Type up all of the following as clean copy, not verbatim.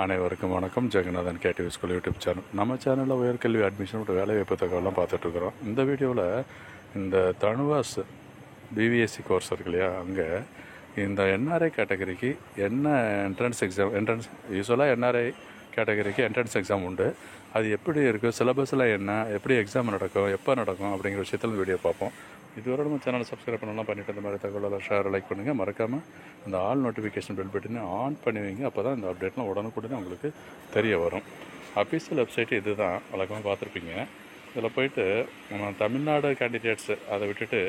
அனைவருக்கும் வணக்கம். Jeganathan KTV school YouTube channel. நம்ம சேனலில் உயர்கல்வி அட்மிஷன் மற்றும் வேலைவாய்ப்பு தகவலாம் பார்த்துட்ருக்குறோம். இந்த வீடியோவில் இந்த தனுவாஸ் பிவிஎஸ்சி கோர்ஸ் இருக்கு இல்லையா, அங்கே இந்த என்ஆர்ஐ கேட்டகரிக்கு என்ன என்ட்ரன்ஸ் யூஸ்வலாக என்ஆர்ஐ கேட்டகரிக்கு என்ட்ரன்ஸ் எக்ஸாம் உண்டு. அது எப்படி இருக்குது, சிலபஸில் என்ன, எப்படி எக்ஸாம் நடக்கும், எப்போ நடக்கும் அப்படிங்கிற விஷயத்தில் வீடியோ பார்ப்போம். இதுவரை நம்ம சேனலை சப்ஸ்கிரைப் பண்ணலாம் பண்ணிவிட்டு இந்த மாதிரி தகவலெல்லாம் ஷேர் லைக் பண்ணுங்கள். மறக்காமல் அந்த ஆல் நோட்டிஃபிகேஷன் பெல் பட்டனை ஆன் பண்ணி வைங்க. அப்போ தான் இந்த அப்டேட்லாம் உடனுக்குடனே உங்களுக்கு தெரிய வரும். அஃபீஷியல் வெப்சைட்டு இது தான், வழக்கமாக பார்த்துருப்பீங்க. இதில் போய்ட்டு நம்ம தமிழ்நாடு கேண்டிடேட்ஸு அதை விட்டுட்டு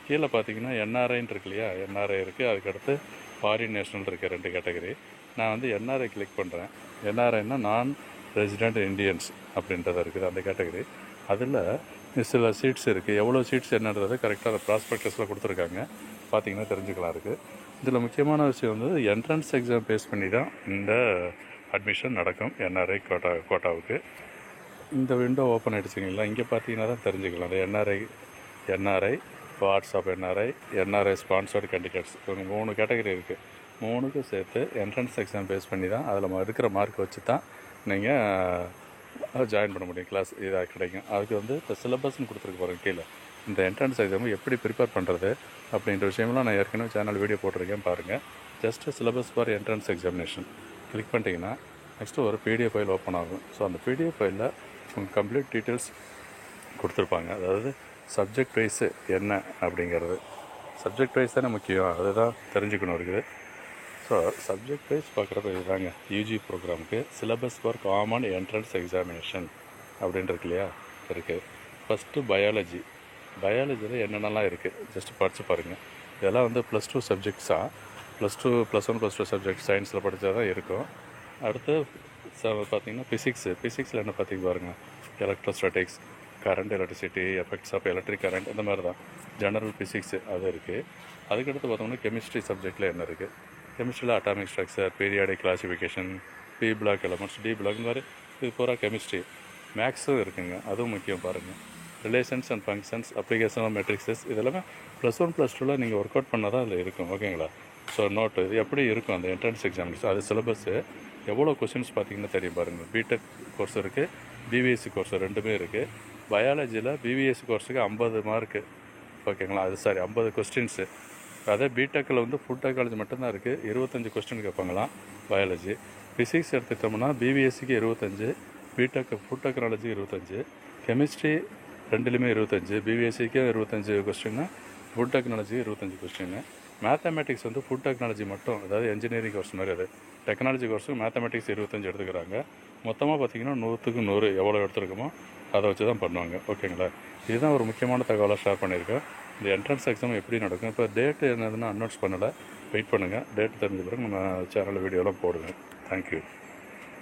கீழே பார்த்தீங்கன்னா என்ஆர்ஐன்னு இருக்கு இல்லையா, என்ஆர்ஐ இருக்குது. அதுக்கடுத்து ஃபாரின் நேஷனல் இருக்குது, 2 கேட்டகரி. நான் வந்து என்ஆர்ஐ கிளிக் பண்ணுறேன். என்ஆர்ஐன்னா நான் ரெசிடென்ட் இண்டியன்ஸ் அப்படின்றது இருக்குது, அந்த கேட்டகரி. அதில் சில சீட்ஸ் இருக்குது. எவ்வளோ சீட்ஸ் என்னன்றது கரெக்டாக அந்த ப்ராஸ்பெக்டஸில் கொடுத்துருக்காங்க, பார்த்தீங்கன்னா தெரிஞ்சுக்கலாம் இருக்குது. இதில் முக்கியமான விஷயம் வந்து என்ட்ரன்ஸ் எக்ஸாம் பேஸ் பண்ணி தான் இந்த அட்மிஷன் நடக்கும் என்ஆர்ஐ கோட்டாவுக்கு. இந்த விண்டோ ஓப்பன் ஆகிடுச்சிங்களா, இங்கே பார்த்தீங்கன்னா தான் தெரிஞ்சுக்கலாம். அந்த NRI WhatsApp NRI sponsored candidates, இவங்க 3 கேட்டகரி இருக்குது. 3க்கும் சேர்த்து என்ட்ரன்ஸ் எக்ஸாம் பேஸ் பண்ணி தான் அதில் இருக்கிற மார்க் வச்சு தான் நீங்கள் ஜாயின் பண்ண முடியும், கிளாஸ் இதாக கிடைக்கும். அதுக்கு வந்து இப்போ சிலபஸ்ன்னு கொடுத்துருக்கு பாருங்கள் கீழே. இந்த என்ட்ரன்ஸ் எக்ஸாம் எப்படி ப்ரிப்பேர் பண்ணுறது அப்படின்ற விஷயம்லாம் நான் ஏற்கனவே சேனல் வீடியோ போட்டிருக்கேன் பாருங்கள். Just syllabus for entrance examination click பண்ணிட்டீங்கன்னா நெக்ஸ்ட்டு ஒரு பிடிஎஃப் ஃபைல் ஓப்பன் ஆகும். ஸோ அந்த பிடிஎஃப் ஃபைலில் உங்கள் கம்ப்ளீட் டீட்டெயில்ஸ் கொடுத்துருப்பாங்க. அதாவது சப்ஜெக்ட் வைஸு என்ன அப்படிங்கிறது, சப்ஜெக்ட் வைஸ் தானே முக்கியம், அதுதான் தெரிஞ்சுக்கணும் இருக்குது. ஸோ சப்ஜெக்ட் வைஸ் பார்க்குறப்ப இதுதாங்க யூஜி ப்ரோக்ராமுக்கு syllabus for common entrance examination அப்படின்ட்டு இருக்கு இல்லையா, இருக்குது. ஃபஸ்ட்டு பயாலஜியில் என்னென்னலாம் இருக்குது ஜஸ்ட்டு படித்து பாருங்கள். இதெல்லாம் வந்து +2 சப்ஜெக்ட்ஸாக, +1 +2 சப்ஜெக்ட் சயின்ஸில் படித்தா தான் இருக்கும். அடுத்து பார்த்திங்கன்னா ஃபிசிக்ஸில் என்ன பார்த்திங்க பாருங்கள், electrostatics, current, electricity, effects of electric current, இந்த மாதிரி தான் ஜெனரல் ஃபிசிக்ஸு அது இருக்குது. அதுக்கடுத்து பார்த்தோம்னா கெமிஸ்ட்ரி சப்ஜெக்டில் என்ன இருக்குது, கெமிஸ்ட்ரியில் atomic structure, periodic classification, P block elements, D block, இந்த மாதிரி இது பூரா கெமிஸ்ட்ரி. மேக்ஸும் இருக்குங்க, அதுவும் முக்கியம் பாருங்கள். Relations and functions, application of matrices, இதெல்லாமே +1 +2 நீங்கள் ஒர்க் அவுட் பண்ணால் தான் அதில் இருக்கும், ஓகேங்களா. ஸோ நோட்டு இது எப்படி இருக்கும் அந்த என்ட்ரன்ஸ் எக்ஸாமினேஷன், அது சிலபஸ்ஸு எவ்வளோ கொஷின்ஸ் பார்த்தீங்கன்னா தெரியும் பாருங்கள். பிடெக் கோர்ஸ் இருக்குது, பிவிஎஸ்சி கோர்ஸ் 2மே இருக்குது. பயாலஜியில் பிவிஎஸ்சி கோர்ஸுக்கு 50 மார்க்கு, ஓகேங்களா. அது 50 கொஸ்டின்ஸு. அதே பிடெக்கில் வந்து ஃபுட் டெக்னாலஜி மட்டும்தான் இருக்குது, 25 கொஸ்டின் கேட்பாங்களாம் பயாலஜி. ஃபிசிக்ஸ் எடுத்துக்கிட்டோம்னா பிவிஎஸ்சிக்கு 25, பிடெக் ஃபுட் டெக்னாலஜி 25, கெமிஸ்ட்ரி 2லேயுமே 25, பிவிஎஸ்சிக்கு 25 கொஸ்டின்னு, ஃபுட் டெக்னாலஜி 25 கொஸ்டின்னு. மேத்தமெட்டிக்ஸ் வந்து ஃபுட் டெக்னாலஜி மட்டும், அதாவது என்ஜினியரிங் கோர்ஸ் மாதிரி, அது டெக்னாலஜி கோர்ஸுக்கு மேத்தமெட்டிக்ஸ் 25 எடுத்துக்கிறாங்க. மொத்தமாக பார்த்திங்கன்னா 100க்கு 100 எவ்வளோ எடுத்துருக்கோமோ அதை வச்சு தான் பண்ணுவாங்க, ஓகேங்களா. இதுதான் ஒரு முக்கியமான தகவலாக ஷேர் பண்ணியிருக்கேன். இந்த என்ட்ரன்ஸ் எக்ஸாம் எப்படி நடக்கும், இப்போ டேட்டு என்னதுன்னு அனௌன்ஸ் பண்ணலை, வெயிட் பண்ணுங்கள். டேட் தெரிஞ்ச பிறகு நம்ம சேனலில் வீடியோலாம் போடுவேன். தேங்க்யூ.